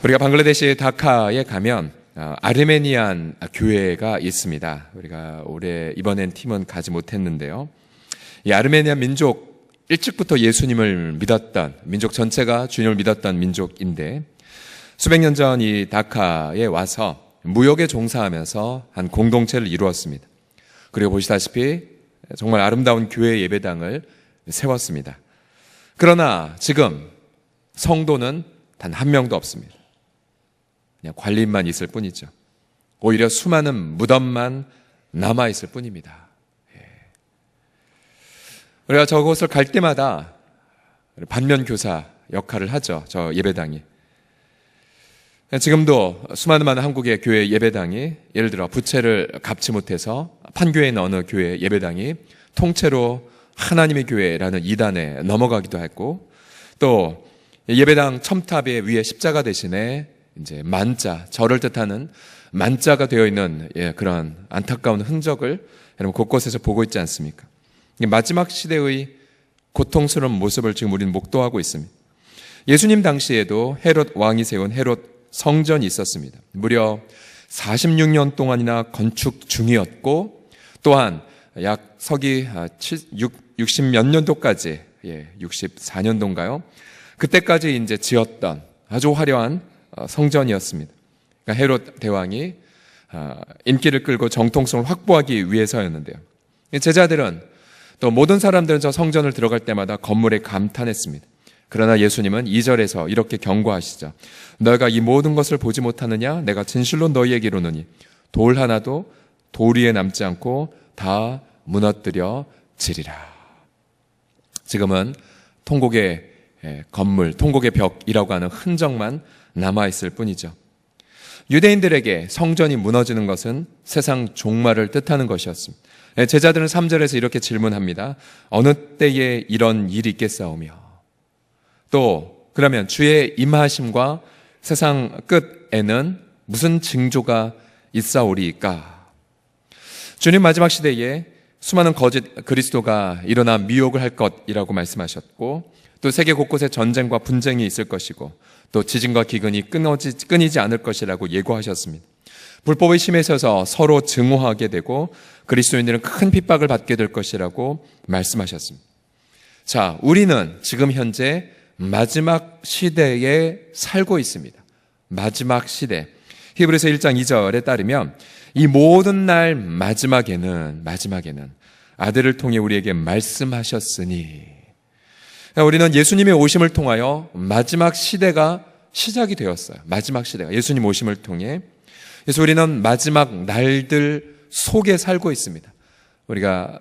우리가 방글라데시 다카에 가면 아르메니안 교회가 있습니다. 우리가 올해 이번엔 팀은 가지 못했는데요. 이 아르메니안 민족, 일찍부터 예수님을 믿었던 민족 전체가 주님을 믿었던 민족인데 수백 년 전 이 다카에 와서 무역에 종사하면서 한 공동체를 이루었습니다. 그리고 보시다시피 정말 아름다운 교회 예배당을 세웠습니다. 그러나 지금 성도는 단 한 명도 없습니다. 그냥 관리만 있을 뿐이죠. 오히려 수많은 무덤만 남아있을 뿐입니다. 우리가 저곳을 갈 때마다 반면교사 역할을 하죠. 저 예배당이. 지금도 수많은 많은 한국의 교회 예배당이 예를 들어 부채를 갚지 못해서 판교에 있는 어느 교회 예배당이 통째로 하나님의 교회라는 이단에 넘어가기도 했고, 또 예배당 첨탑 위에 십자가 대신에 이제 만자, 절을 뜻하는 만자가 되어 있는 그런 안타까운 흔적을 여러분 곳곳에서 보고 있지 않습니까? 마지막 시대의 고통스러운 모습을 지금 우리는 목도하고 있습니다. 예수님 당시에도 헤롯 왕이 세운 헤롯 성전이 있었습니다. 무려 46년 동안이나 건축 중이었고, 또한 약 서기 60몇 년도까지, 64년도인가요? 그때까지 이제 지었던 아주 화려한 성전이었습니다. 그러니까 헤롯 대왕이 인기를 끌고 정통성을 확보하기 위해서였는데요. 제자들은 또 모든 사람들은 저 성전을 들어갈 때마다 건물에 감탄했습니다. 그러나 예수님은 2절에서 이렇게 경고하시죠. 너희가 이 모든 것을 보지 못하느냐? 내가 진실로 너희에게 이르노니 돌 하나도 돌 위에 남지 않고 다 무너뜨려지리라. 지금은 통곡의 건물, 통곡의 벽이라고 하는 흔적만 남아있을 뿐이죠. 유대인들에게 성전이 무너지는 것은 세상 종말을 뜻하는 것이었습니다. 제자들은 3절에서 이렇게 질문합니다. 어느 때에 이런 일이 있겠사오며, 또 그러면 주의 임하심과 세상 끝에는 무슨 징조가 있사오리까? 주님 마지막 시대에 수많은 거짓 그리스도가 일어나 미혹을 할 것이라고 말씀하셨고, 또 세계 곳곳에 전쟁과 분쟁이 있을 것이고, 또 지진과 기근이 끊이지 않을 것이라고 예고하셨습니다. 불법의 힘에 서서 서로 증오하게 되고 그리스도인들은 큰 핍박을 받게 될 것이라고 말씀하셨습니다. 자, 우리는 지금 현재 마지막 시대에 살고 있습니다. 마지막 시대. 히브리서 1장 2절에 따르면 이 모든 날 마지막에는 아들을 통해 우리에게 말씀하셨으니, 우리는 예수님의 오심을 통하여 마지막 시대가 시작이 되었어요. 마지막 시대가 예수님 오심을 통해. 그래서 우리는 마지막 날들 속에 살고 있습니다. 우리가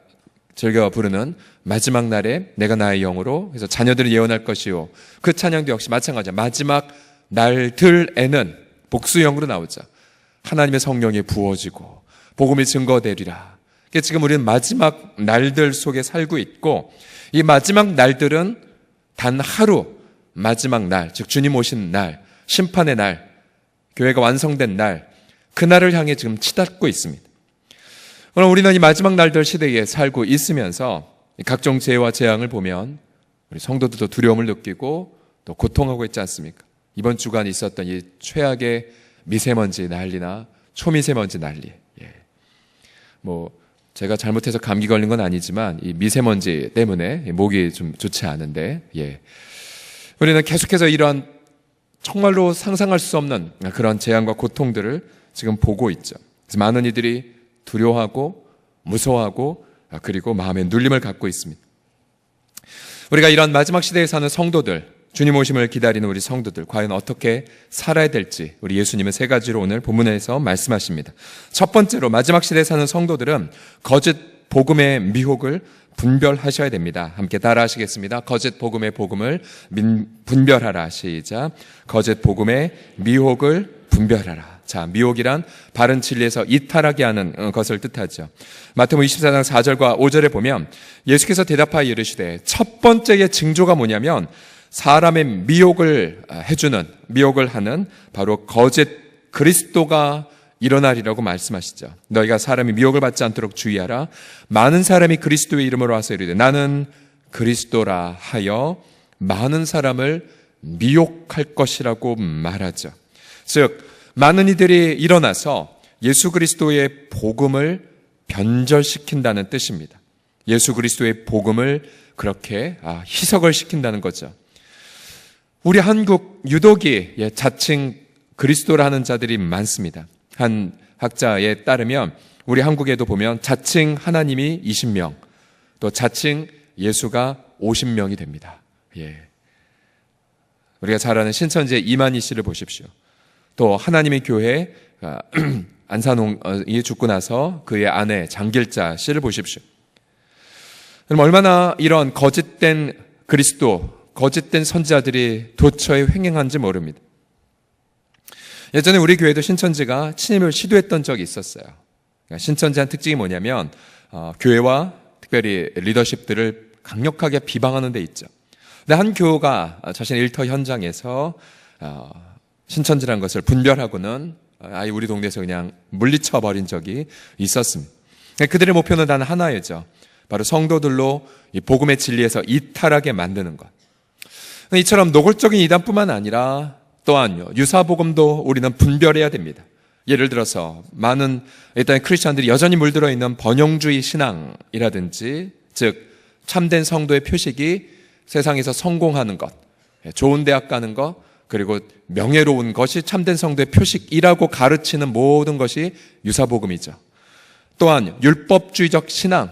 즐겨 부르는 마지막 날에 내가 나의 영으로, 그래서 자녀들을 예언할 것이요, 그 찬양도 역시 마찬가지야. 마지막 날들에는 복수형으로 나오죠. 하나님의 성령이 부어지고 복음이 증거되리라. 지금 우리는 마지막 날들 속에 살고 있고, 이 마지막 날들은 단 하루, 마지막 날, 즉 주님 오신 날, 심판의 날, 교회가 완성된 날, 그날을 향해 지금 치닫고 있습니다. 그럼 우리는 이 마지막 날들 시대에 살고 있으면서 각종 재해와 재앙을 보면 우리 성도들도 두려움을 느끼고 또 고통하고 있지 않습니까? 이번 주간 있었던 이 최악의 미세먼지 난리나 초미세먼지 난리. 제가 잘못해서 감기 걸린 건 아니지만 이 미세먼지 때문에 목이 좀 좋지 않은데, 우리는 계속해서 이러한 정말로 상상할 수 없는 그런 재앙과 고통들을 지금 보고 있죠. 그래서 많은 이들이 두려워하고 무서워하고 그리고 마음에 눌림을 갖고 있습니다. 우리가 이런 마지막 시대에 사는 성도들, 주님 오심을 기다리는 우리 성도들, 과연 어떻게 살아야 될지 우리 예수님은 세 가지로 오늘 본문에서 말씀하십니다. 첫 번째로 마지막 시대에 사는 성도들은 거짓 복음의 미혹을 분별하셔야 됩니다. 함께 따라 하시겠습니다. 거짓 복음의 복음을 분별하라. 시작. 거짓 복음의 미혹을 분별하라. 자, 미혹이란 바른 진리에서 이탈하게 하는 것을 뜻하죠. 마태복음 24장 4절과 5절에 보면 예수께서 대답하여 이르시되, 첫 번째의 징조가 뭐냐면 사람의 미혹을 하는 바로 거짓 그리스도가 일어나리라고 말씀하시죠. 너희가 사람이 미혹을 받지 않도록 주의하라. 많은 사람이 그리스도의 이름으로 와서 이르되 나는 그리스도라 하여 많은 사람을 미혹할 것이라고 말하죠. 즉 많은 이들이 일어나서 예수 그리스도의 복음을 변절시킨다는 뜻입니다. 예수 그리스도의 복음을 그렇게 희석을 시킨다는 거죠. 우리 한국 유독이 자칭 그리스도라는 자들이 많습니다. 한 학자에 따르면 우리 한국에도 보면 자칭 하나님이 20명, 또 자칭 예수가 50명이 됩니다. 우리가 잘 아는 신천지의 이만희 씨를 보십시오. 또 하나님의 교회 안산홍이 죽고 나서 그의 아내 장길자 씨를 보십시오. 그럼 얼마나 이런 거짓된 그리스도, 거짓된 선지자들이 도처에 횡행한지 모릅니다. 예전에 우리 교회도 신천지가 침입을 시도했던 적이 있었어요. 신천지 한 특징이 뭐냐면 교회와 특별히 리더십들을 강력하게 비방하는 데 있죠. 근데 한 교우가 자신의 일터 현장에서 신천지라는 것을 분별하고는 아예 우리 동네에서 그냥 물리쳐버린 적이 있었습니다. 그들의 목표는 단 하나였죠. 바로 성도들로 이 복음의 진리에서 이탈하게 만드는 것. 이처럼 노골적인 이단뿐만 아니라 또한 유사복음도 우리는 분별해야 됩니다. 예를 들어서 많은 일단 크리스천들이 여전히 물들어 있는 번영주의 신앙이라든지, 즉 참된 성도의 표식이 세상에서 성공하는 것, 좋은 대학 가는 것, 그리고 명예로운 것이 참된 성도의 표식이라고 가르치는 모든 것이 유사복음이죠. 또한 율법주의적 신앙,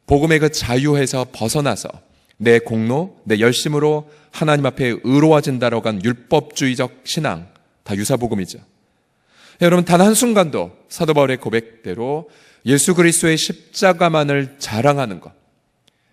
복음의 그 자유에서 벗어나서 내 공로, 내 열심으로 하나님 앞에 의로워진다라고 한 율법주의적 신앙, 다 유사복음이죠. 여러분, 단 한순간도 사도 바울의 고백대로 예수 그리스도의 십자가만을 자랑하는 것,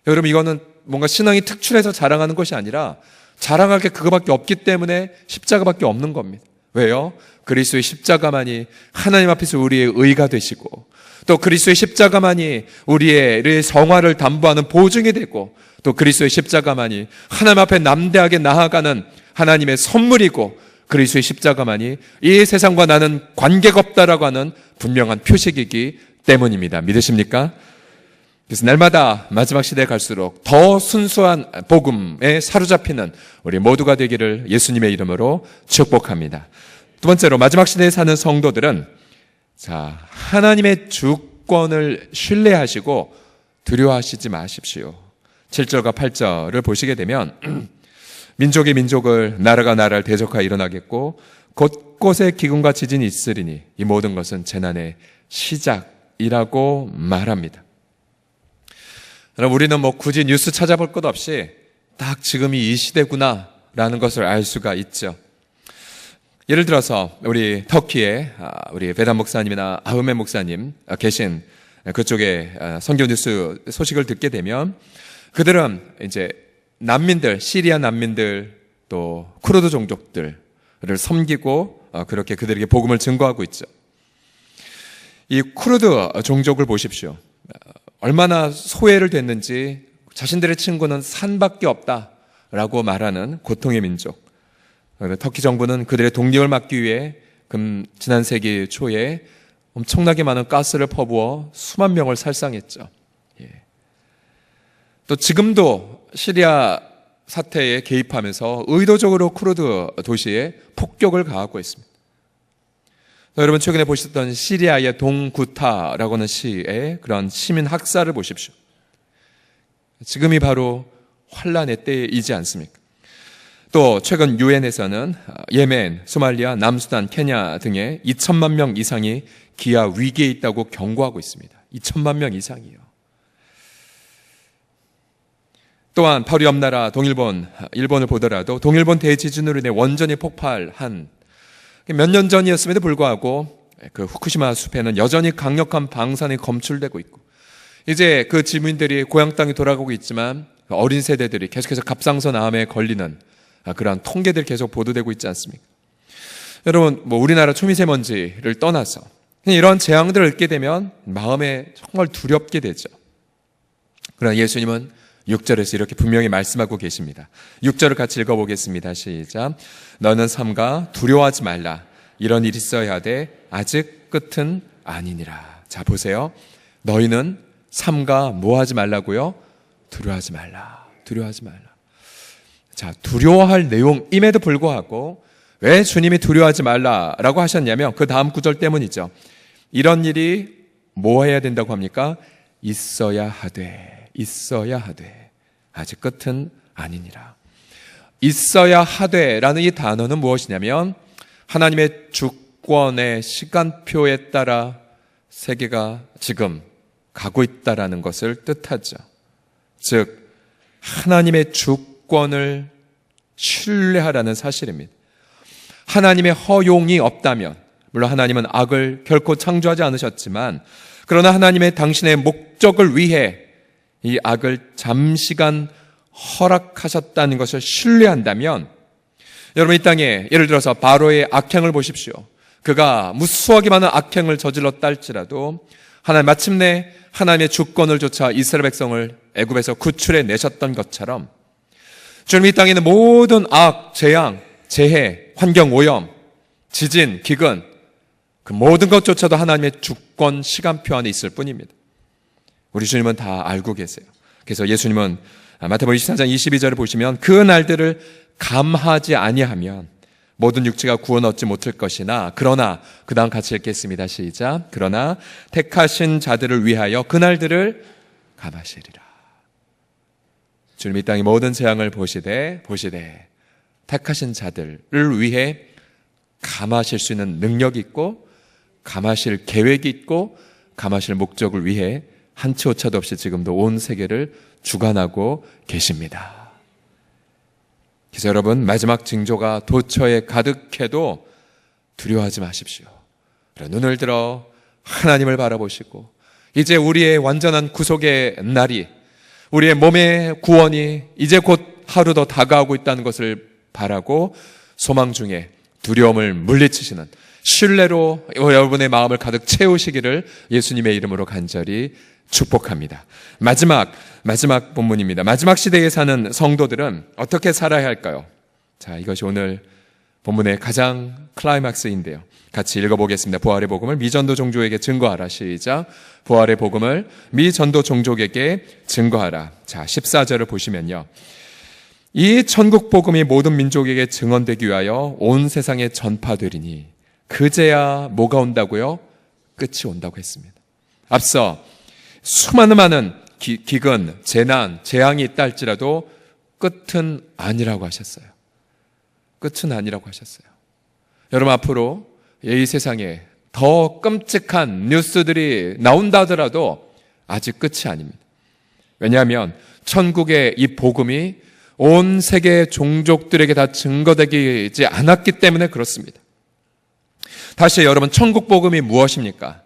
여러분 이거는 뭔가 신앙이 특출해서 자랑하는 것이 아니라 자랑할 게 그거밖에 없기 때문에 십자가밖에 없는 겁니다. 왜요? 그리스도의 십자가만이 하나님 앞에서 우리의 의가 되시고, 또 그리스도의 십자가만이 우리의 성화를 담보하는 보증이 되고, 또 그리스도의 십자가만이 하나님 앞에 남대하게 나아가는 하나님의 선물이고, 그리스도의 십자가만이 이 세상과 나는 관계가 없다라고 하는 분명한 표식이기 때문입니다. 믿으십니까? 그래서 날마다 마지막 시대에 갈수록 더 순수한 복음에 사로잡히는 우리 모두가 되기를 예수님의 이름으로 축복합니다. 두 번째로, 마지막 시대에 사는 성도들은 하나님의 주권을 신뢰하시고 두려워하시지 마십시오. 7절과 8절을 보시게 되면 민족이 민족을, 나라가 나라를 대적하여 일어나겠고 곳곳에 기근과 지진이 있으리니 이 모든 것은 재난의 시작이라고 말합니다. 우리는 굳이 뉴스 찾아볼 것 없이 딱 지금이 이 시대구나라는 것을 알 수가 있죠. 예를 들어서 우리 터키에 우리 베단 목사님이나 아흐멧 목사님 계신 그쪽에 선교 뉴스 소식을 듣게 되면 그들은 이제 난민들, 시리아 난민들, 또 쿠르드 종족들을 섬기고 그렇게 그들에게 복음을 증거하고 있죠. 이 쿠르드 종족을 보십시오. 얼마나 소외를 됐는지 자신들의 친구는 산밖에 없다라고 말하는 고통의 민족. 터키 정부는 그들의 독립을 막기 위해 지난 세기 초에 엄청나게 많은 가스를 퍼부어 수만 명을 살상했죠. 또 지금도 시리아 사태에 개입하면서 의도적으로 쿠르드 도시에 폭격을 가하고 있습니다. 여러분 최근에 보셨던 시리아의 동구타라고 하는 시의 그런 시민 학살을 보십시오. 지금이 바로 환란의 때이지 않습니까? 또 최근 유엔에서는 예멘, 소말리아, 남수단, 케냐 등의 2천만 명 이상이 기아 위기에 있다고 경고하고 있습니다. 2천만 명 이상이요. 또한 바로 옆 나라 일본을 보더라도 동일본 대지진으로 인해 원전이 폭발한 몇 년 전이었음에도 불구하고 그 후쿠시마 숲에는 여전히 강력한 방사능이 검출되고 있고, 이제 그 지민들이 고향 땅에 돌아가고 있지만 어린 세대들이 계속해서 갑상선 암에 걸리는 그러한 통계들이 계속 보도되고 있지 않습니까? 여러분, 우리나라 초미세먼지를 떠나서 이런 재앙들을 읽게 되면 마음에 정말 두렵게 되죠. 그러나 예수님은 6절에서 이렇게 분명히 말씀하고 계십니다. 6절을 같이 읽어보겠습니다. 시작. 너는 삼가 두려워하지 말라. 이런 일이 있어야 돼. 아직 끝은 아니니라. 자, 보세요. 너희는 삼가 뭐하지 말라고요? 두려워하지 말라. 두려워하지 말라. 자, 두려워할 내용임에도 불구하고 왜 주님이 두려워하지 말라라고 하셨냐면 그 다음 구절 때문이죠. 이런 일이 뭐 해야 된다고 합니까? 있어야 하되 아직 끝은 아니니라. 있어야 하되라는 이 단어는 무엇이냐면 하나님의 주권의 시간표에 따라 세계가 지금 가고 있다라는 것을 뜻하죠. 즉 하나님의 주권을 신뢰하라는 사실입니다. 하나님의 허용이 없다면, 물론 하나님은 악을 결코 창조하지 않으셨지만, 그러나 하나님의 당신의 목적을 위해 이 악을 잠시간 허락하셨다는 것을 신뢰한다면, 여러분 이 땅에 예를 들어서 바로의 악행을 보십시오. 그가 무수하게 많은 악행을 저질렀다 할지라도 하나님 마침내 하나님의 주권을 조차 이스라엘 백성을 애굽에서 구출해 내셨던 것처럼 주님 이 땅에 있는 모든 악, 재앙, 재해, 환경 오염, 지진, 기근 그 모든 것조차도 하나님의 주권 시간표 안에 있을 뿐입니다. 우리 주님은 다 알고 계세요. 그래서 예수님은 마태복음 24장 22절을 보시면 그 날들을 감하지 아니하면 모든 육체가 구원 얻지 못할 것이나 그러나 그 다음 같이 읽겠습니다. 시작. 그러나 택하신 자들을 위하여 그 날들을 감하시리라. 주님 이 땅의 모든 재앙을 보시되 택하신 자들을 위해 감하실 수 있는 능력이 있고 감하실 계획이 있고 감하실 목적을 위해 한치 오차도 없이 지금도 온 세계를 주관하고 계십니다. 그래서 여러분 마지막 징조가 도처에 가득해도 두려워하지 마십시오. 눈을 들어 하나님을 바라보시고 이제 우리의 완전한 구속의 날이 우리의 몸의 구원이 이제 곧 하루 더 다가오고 있다는 것을 바라고 소망 중에 두려움을 물리치시는 신뢰로 여러분의 마음을 가득 채우시기를 예수님의 이름으로 간절히 축복합니다. 마지막 본문입니다. 마지막 시대에 사는 성도들은 어떻게 살아야 할까요? 자, 이것이 오늘 본문의 가장 클라이막스인데요. 같이 읽어보겠습니다. 부활의 복음을 미전도 종족에게 증거하라. 시작. 부활의 복음을 미전도 종족에게 증거하라. 자, 14절을 보시면요. 이 천국 복음이 모든 민족에게 증언되기 위하여 온 세상에 전파되리니 그제야 뭐가 온다고요? 끝이 온다고 했습니다. 앞서 수많은 많은 기근, 재난, 재앙이 있다 할지라도 끝은 아니라고 하셨어요. 끝은 아니라고 하셨어요. 여러분 앞으로 이 세상에 더 끔찍한 뉴스들이 나온다 하더라도 아직 끝이 아닙니다. 왜냐하면 천국의 이 복음이 온 세계 종족들에게 다 증거되지 않았기 때문에 그렇습니다. 다시 여러분 천국 복음이 무엇입니까?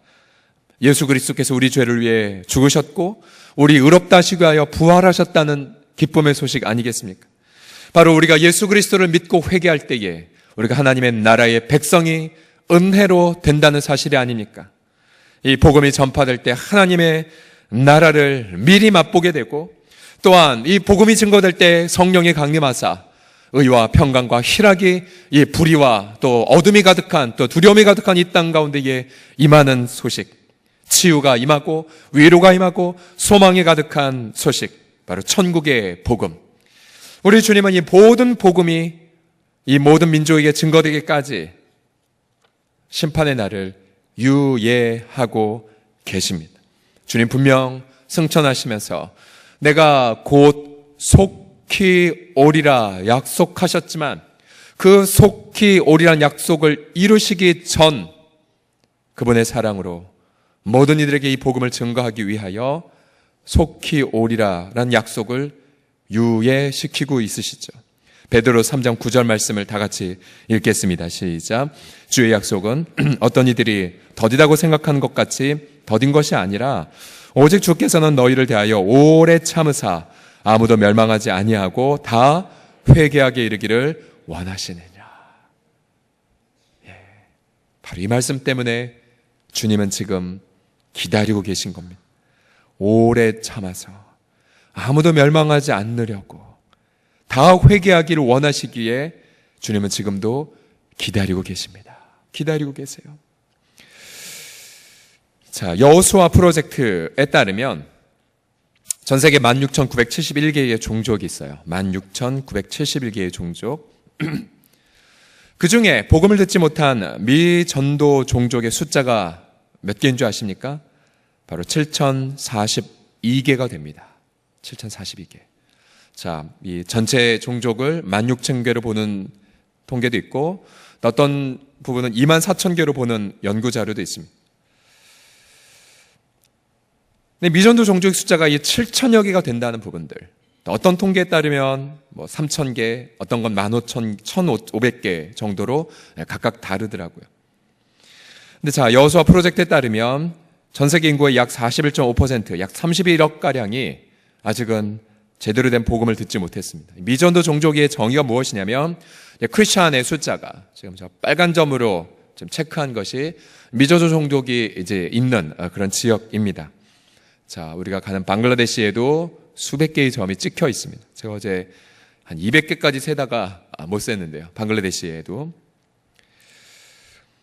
예수 그리스도께서 우리 죄를 위해 죽으셨고 우리 의롭다 하시기 위하여 부활하셨다는 기쁨의 소식 아니겠습니까? 바로 우리가 예수 그리스도를 믿고 회개할 때에 우리가 하나님의 나라의 백성이 은혜로 된다는 사실이 아닙니까? 이 복음이 전파될 때 하나님의 나라를 미리 맛보게 되고 또한 이 복음이 증거될 때 성령이 강림하사 의와 평강과 희락이 이 불의와 또 어둠이 가득한 또 두려움이 가득한 이 땅 가운데에 임하는 소식, 치유가 임하고 위로가 임하고 소망이 가득한 소식, 바로 천국의 복음. 우리 주님은 이 모든 복음이 이 모든 민족에게 증거되기까지 심판의 날을 유예하고 계십니다. 주님 분명 승천하시면서 내가 곧 속히 오리라 약속하셨지만 그 속히 오리란 약속을 이루시기 전 그분의 사랑으로 모든 이들에게 이 복음을 증거하기 위하여 속히 오리라라는 약속을 유예시키고 있으시죠. 베드로 3장 9절 말씀을 다 같이 읽겠습니다. 시작. 주의 약속은 어떤 이들이 더디다고 생각하는 것 같이 더딘 것이 아니라 오직 주께서는 너희를 대하여 오래 참으사 아무도 멸망하지 아니하고 다 회개하게 이르기를 원하시느냐. 바로 이 말씀 때문에 주님은 지금 기다리고 계신 겁니다. 오래 참아서 아무도 멸망하지 않으려고 다 회개하기를 원하시기에 주님은 지금도 기다리고 계십니다. 기다리고 계세요. 자, 여호수아 프로젝트에 따르면 전 세계 16,971개의 종족이 있어요. 16,971개의 종족. 그 중에 복음을 듣지 못한 미전도 종족의 숫자가 몇 개인 줄 아십니까? 바로 7,042개가 됩니다. 7,042개. 자, 이 전체 종족을 16,000개로 보는 통계도 있고, 어떤 부분은 24,000개로 보는 연구 자료도 있습니다. 근데 미전도 종족의 숫자가 이 7,000여 개가 된다는 부분들, 어떤 통계에 따르면 3,000개, 어떤 건 15,000, 1,500개 정도로 각각 다르더라고요. 근데 자, 여호수아 프로젝트에 따르면 전 세계 인구의 약 41.5%, 약 31억 가량이 아직은 제대로 된 복음을 듣지 못했습니다. 미전도 종족의 정의가 무엇이냐면, 크리스찬의 숫자가 지금 저 빨간 점으로 좀 체크한 것이 미전도 종족이 이제 있는 그런 지역입니다. 자, 우리가 가는 방글라데시에도 수백 개의 점이 찍혀 있습니다. 제가 어제 한 200개까지 세다가 못 셌는데요. 방글라데시에도.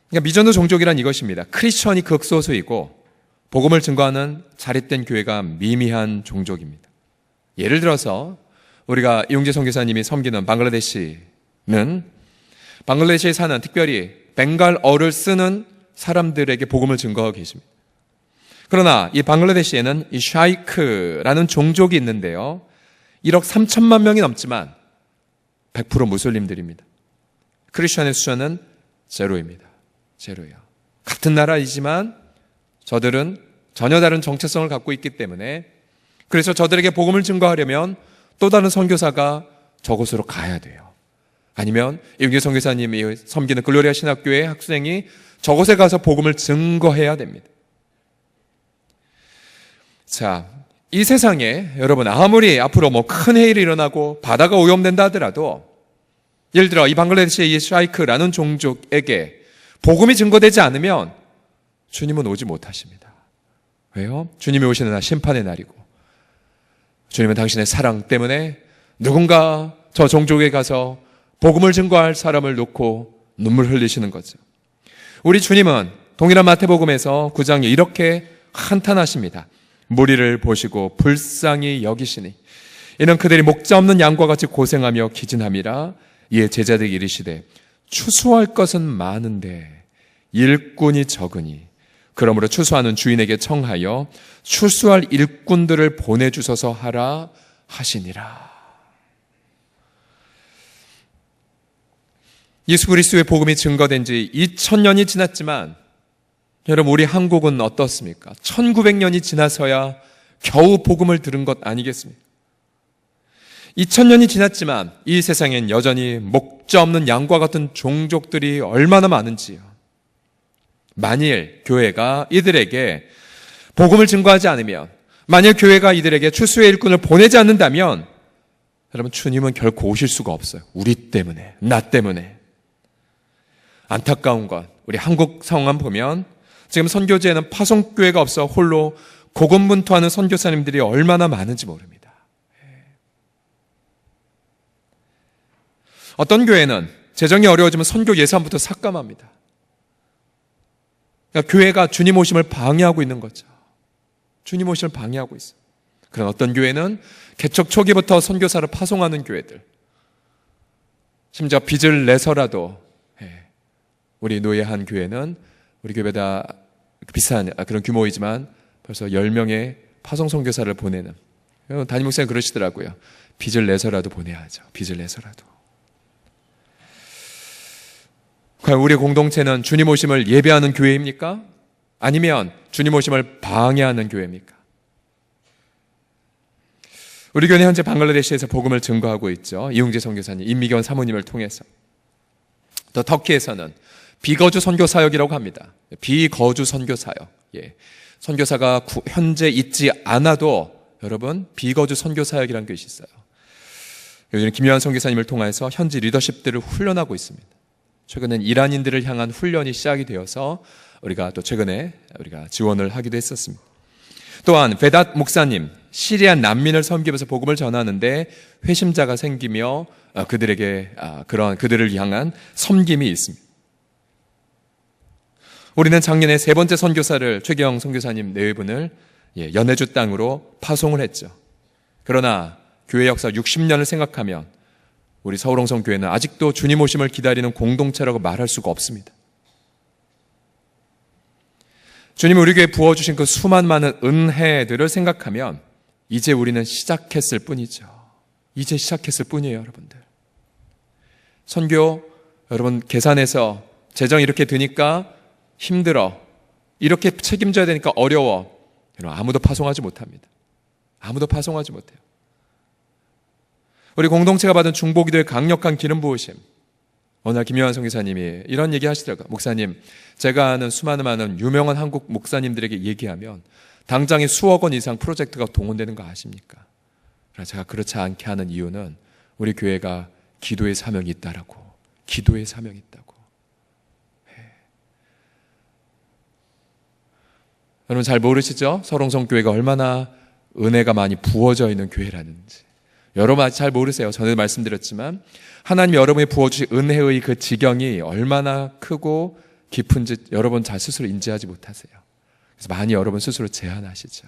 그러니까 미전도 종족이란 이것입니다. 크리스천이 극소수이고 복음을 증거하는 자립된 교회가 미미한 종족입니다. 예를 들어서 우리가 이용재 선교사님이 섬기는 방글라데시는 방글라데시에 사는 특별히 벵갈어를 쓰는 사람들에게 복음을 증거하고 계십니다. 그러나 이 방글라데시에는 이 샤이크라는 종족이 있는데요. 1억 3천만 명이 넘지만 100% 무슬림들입니다. 크리스천의 숫자는 제로입니다. 제로예요. 같은 나라이지만 저들은 전혀 다른 정체성을 갖고 있기 때문에, 그래서 저들에게 복음을 증거하려면 또 다른 선교사가 저곳으로 가야 돼요. 아니면 이용재 선교사님이 섬기는 글로리아 신학교의 학생이 저곳에 가서 복음을 증거해야 됩니다. 자, 이 세상에 여러분 아무리 앞으로 큰 해일이 일어나고 바다가 오염된다 하더라도, 예를 들어 이 방글라데시의 이 샤이크라는 종족에게 복음이 증거되지 않으면 주님은 오지 못하십니다. 왜요? 주님이 오시는 날 심판의 날이고, 주님은 당신의 사랑 때문에 누군가 저 종족에 가서 복음을 증거할 사람을 놓고 눈물 흘리시는 거죠. 우리 주님은 동일한 마태복음에서 9장에 이렇게 한탄하십니다. 무리를 보시고 불쌍히 여기시니 이는 그들이 목자 없는 양과 같이 고생하며 기진함이라. 이에 제자들이 이르시되 추수할 것은 많은데 일꾼이 적으니 그러므로 추수하는 주인에게 청하여 추수할 일꾼들을 보내주소서 하라 하시니라. 예수 그리스도의 복음이 증거된 지 2000년이 지났지만 여러분, 우리 한국은 어떻습니까? 1900년이 지나서야 겨우 복음을 들은 것 아니겠습니까? 2000년이 지났지만 이 세상엔 여전히 목자 없는 양과 같은 종족들이 얼마나 많은지요. 만일 교회가 이들에게 복음을 증거하지 않으면, 만일 교회가 이들에게 추수의 일꾼을 보내지 않는다면 여러분, 주님은 결코 오실 수가 없어요. 우리 때문에, 나 때문에. 안타까운 건 우리 한국 상황만 보면 지금 선교지에는 파송교회가 없어 홀로 고군분투하는 선교사님들이 얼마나 많은지 모릅니다. 어떤 교회는 재정이 어려워지면 선교 예산부터 삭감합니다. 그러니까 교회가 주님 오심을 방해하고 있는 거죠. 주님 오심을 방해하고 있어요. 그런 어떤 교회는 개척 초기부터 선교사를 파송하는 교회들, 심지어 빚을 내서라도 우리 노예 한 교회는 우리 교회보다 비싼 그런 규모이지만 벌써 10명의 파송 선교사를 보내는, 담임 목사님 그러시더라고요. 빚을 내서라도 보내야죠. 빚을 내서라도. 과연 우리 공동체는 주님 오심을 예배하는 교회입니까? 아니면 주님 오심을 방해하는 교회입니까? 우리 교회는 현재 방글라데시에서 복음을 증거하고 있죠. 이용재 선교사님, 임미경 사모님을 통해서. 또 터키에서는 비거주 선교 사역이라고 합니다. 비거주 선교 사역. 예. 선교사가 현재 있지 않아도 여러분 비거주 선교 사역이라는 것이 있어요. 요즘 김요한 선교사님을 통해서 현지 리더십들을 훈련하고 있습니다. 최근엔 이란인들을 향한 훈련이 시작이 되어서 우리가 또 최근에 우리가 지원을 하기도 했었습니다. 또한 베닷 목사님, 시리아 난민을 섬기면서 복음을 전하는데 회심자가 생기며 그들을 향한 섬김이 있습니다. 우리는 작년에 세 번째 선교사를 최경 선교사님 네 분을 연해주 땅으로 파송을 했죠. 그러나 교회 역사 60년을 생각하면 우리 서울홍성 교회는 아직도 주님 오심을 기다리는 공동체라고 말할 수가 없습니다. 주님이 우리 교회에 부어주신 그 수많은 많은 은혜들을 생각하면 이제 우리는 시작했을 뿐이죠. 이제 시작했을 뿐이에요, 여러분들. 선교, 여러분 계산해서 재정 이렇게 드니까 힘들어. 이렇게 책임져야 되니까 어려워. 여러분, 아무도 파송하지 못합니다. 아무도 파송하지 못해요. 우리 공동체가 받은 중보기도의 강력한 기름 부으심. 어느 날 김요한 선교사님이 이런 얘기 하시더라고요. 목사님, 제가 아는 수많은 많은 유명한 한국 목사님들에게 얘기하면 당장에 수억 원 이상 프로젝트가 동원되는 거 아십니까? 그래서 제가 그렇지 않게 하는 이유는 우리 교회가 기도의 사명이 있다라고. 기도의 사명이 있다고. 여러분 잘 모르시죠? 서롱성 교회가 얼마나 은혜가 많이 부어져 있는 교회라는지. 여러분 아직 잘 모르세요. 전에도 말씀드렸지만 하나님이 여러분이 부어주신 은혜의 그 지경이 얼마나 크고 깊은지 여러분 잘 스스로 인지하지 못하세요. 그래서 많이 여러분 스스로 제한하시죠.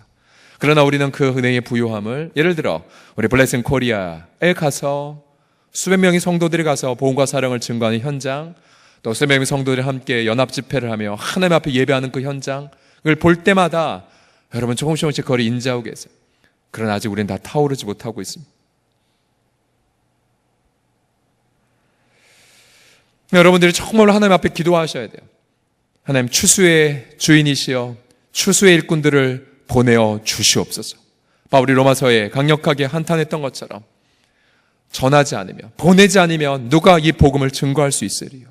그러나 우리는 그 은혜의 부요함을 예를 들어 우리 블레싱 코리아에 가서 수백 명의 성도들이 가서 복음과 사랑을 증거하는 현장, 또 수백 명의 성도들이 함께 연합 집회를 하며 하나님 앞에 예배하는 그 현장을 볼 때마다 여러분 조금씩 그걸 인지하고 계세요. 그러나 아직 우리는 다 타오르지 못하고 있습니다. 여러분들이 정말로 하나님 앞에 기도하셔야 돼요. 하나님 추수의 주인이시여 추수의 일꾼들을 보내어 주시옵소서. 바울이 로마서에 강력하게 한탄했던 것처럼 전하지 않으면, 보내지 않으면 누가 이 복음을 증거할 수 있으리요.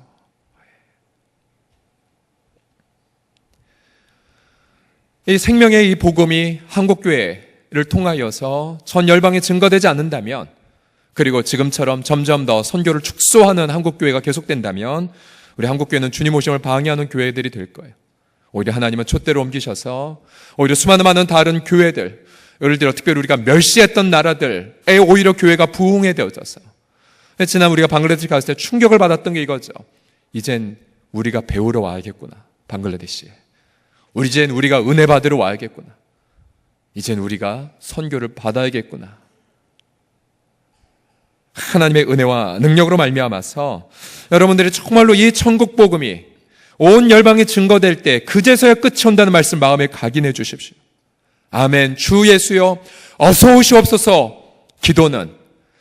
이 생명의 이 복음이 한국교회를 통하여서 전 열방에 증거되지 않는다면, 그리고 지금처럼 점점 더 선교를 축소하는 한국교회가 계속된다면 우리 한국교회는 주님 오심을 방해하는 교회들이 될 거예요. 오히려 하나님은 촛대로 옮기셔서 오히려 수많은 많은 다른 교회들, 예를 들어 특별히 우리가 멸시했던 나라들에 오히려 교회가 부흥해 되어져서, 지난 우리가 방글라데시 갔을 때 충격을 받았던 게 이거죠. 이젠 우리가 배우러 와야겠구나. 방글라데시에 이젠 우리가 은혜 받으러 와야겠구나. 이젠 우리가 선교를 받아야겠구나. 하나님의 은혜와 능력으로 말미암아서 여러분들이 정말로 이 천국 복음이 온 열방에 증거될 때 그제서야 끝이 온다는 말씀 마음에 각인해 주십시오. 아멘. 주 예수여 어서 오시옵소서. 기도는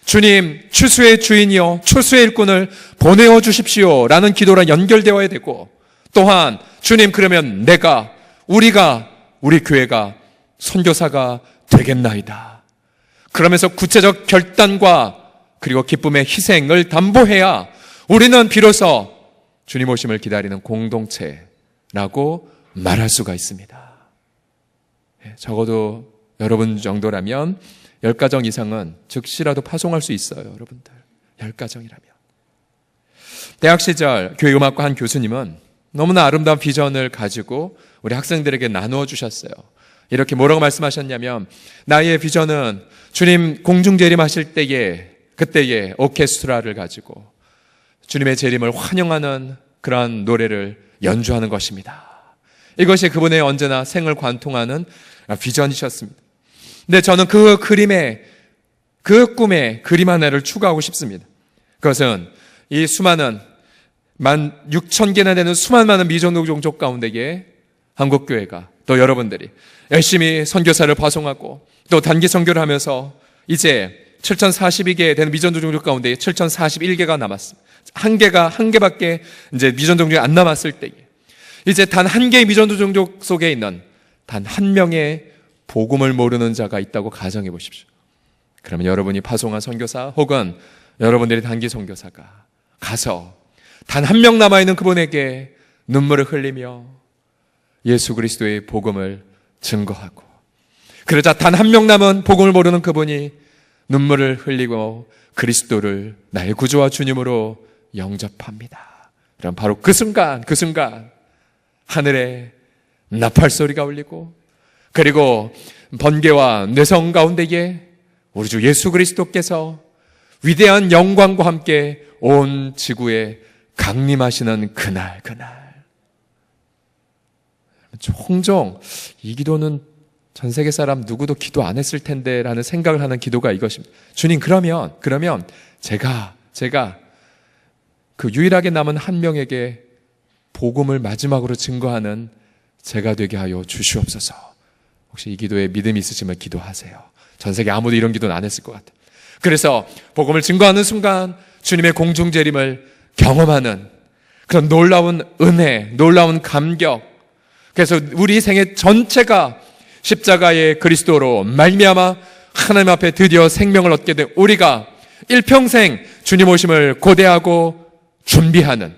주님 추수의 주인이여 추수의 일꾼을 보내어 주십시오 라는 기도랑 연결되어야 되고, 또한 주님 그러면 우리 교회가 선교사가 되겠나이다. 그러면서 구체적 결단과 그리고 기쁨의 희생을 담보해야 우리는 비로소 주님 오심을 기다리는 공동체라고 말할 수가 있습니다. 적어도 여러분 정도라면 10가정 이상은 즉시라도 파송할 수 있어요. 여러분들 10가정이라면. 대학 시절 교회 음악과 한 교수님은 너무나 아름다운 비전을 가지고 우리 학생들에게 나누어 주셨어요. 이렇게 뭐라고 말씀하셨냐면, 나의 비전은 주님 공중 재림하실 그때에 오케스트라를 가지고 주님의 재림을 환영하는 그러한 노래를 연주하는 것입니다. 이것이 그분의 언제나 생을 관통하는 비전이셨습니다. 근데 저는 그 꿈의 그림 하나를 추구하고 싶습니다. 그것은 이 수많은 16,000개나 되는 수많은 많은 미전도 종족 가운데에 한국교회가, 또 여러분들이 열심히 선교사를 파송하고 또 단기 선교를 하면서 이제 7,042개 되는 미전도 종족 가운데 7,041개가 남았습니다. 한 개밖에 이제 미전도 종족이 안 남았을 때에 이제 단 한 개의 미전도 종족 속에 있는 단 한 명의 복음을 모르는 자가 있다고 가정해 보십시오. 그러면 여러분이 파송한 선교사 혹은 여러분들이 단기 선교사가 가서 단 한 명 남아있는 그분에게 눈물을 흘리며 예수 그리스도의 복음을 증거하고, 그러자 단 한 명 남은 복음을 모르는 그분이 눈물을 흘리고 그리스도를 나의 구주와 주님으로 영접합니다. 그럼 바로 그 순간 하늘에 나팔 소리가 울리고, 그리고 번개와 뇌성 가운데에 우리 주 예수 그리스도께서 위대한 영광과 함께 온 지구에 강림하시는 그날. 종종 이 기도는 전 세계 사람 누구도 기도 안 했을 텐데 라는 생각을 하는 기도가 이것입니다. 주님 그러면 제가 제가 그 유일하게 남은 한 명에게 복음을 마지막으로 증거하는 제가 되게 하여 주시옵소서. 혹시 이 기도에 믿음이 있으시면 기도하세요. 전 세계 아무도 이런 기도는 안 했을 것 같아요. 그래서 복음을 증거하는 순간 주님의 공중재림을 경험하는 그런 놀라운 은혜, 놀라운 감격. 그래서 우리 생애 전체가 십자가의 그리스도로 말미암아 하나님 앞에 드디어 생명을 얻게 된 우리가 일평생 주님 오심을 고대하고 준비하는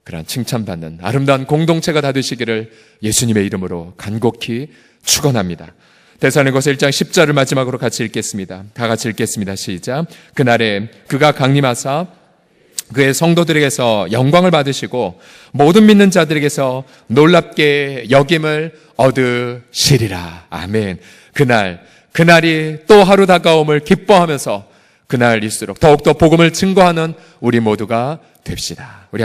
그런 칭찬받는 아름다운 공동체가 다 되시기를 예수님의 이름으로 간곡히 축원합니다. 데살로니가서 1장 10절을 마지막으로 같이 읽겠습니다. 다 같이 읽겠습니다. 시작. 그날에 그가 강림하사 그의 성도들에게서 영광을 받으시고 모든 믿는 자들에게서 놀랍게 여김을 얻으시리라. 아멘. 그날이 또 하루 다가옴을 기뻐하면서 그날일수록 더욱더 복음을 증거하는 우리 모두가 됩시다. 우리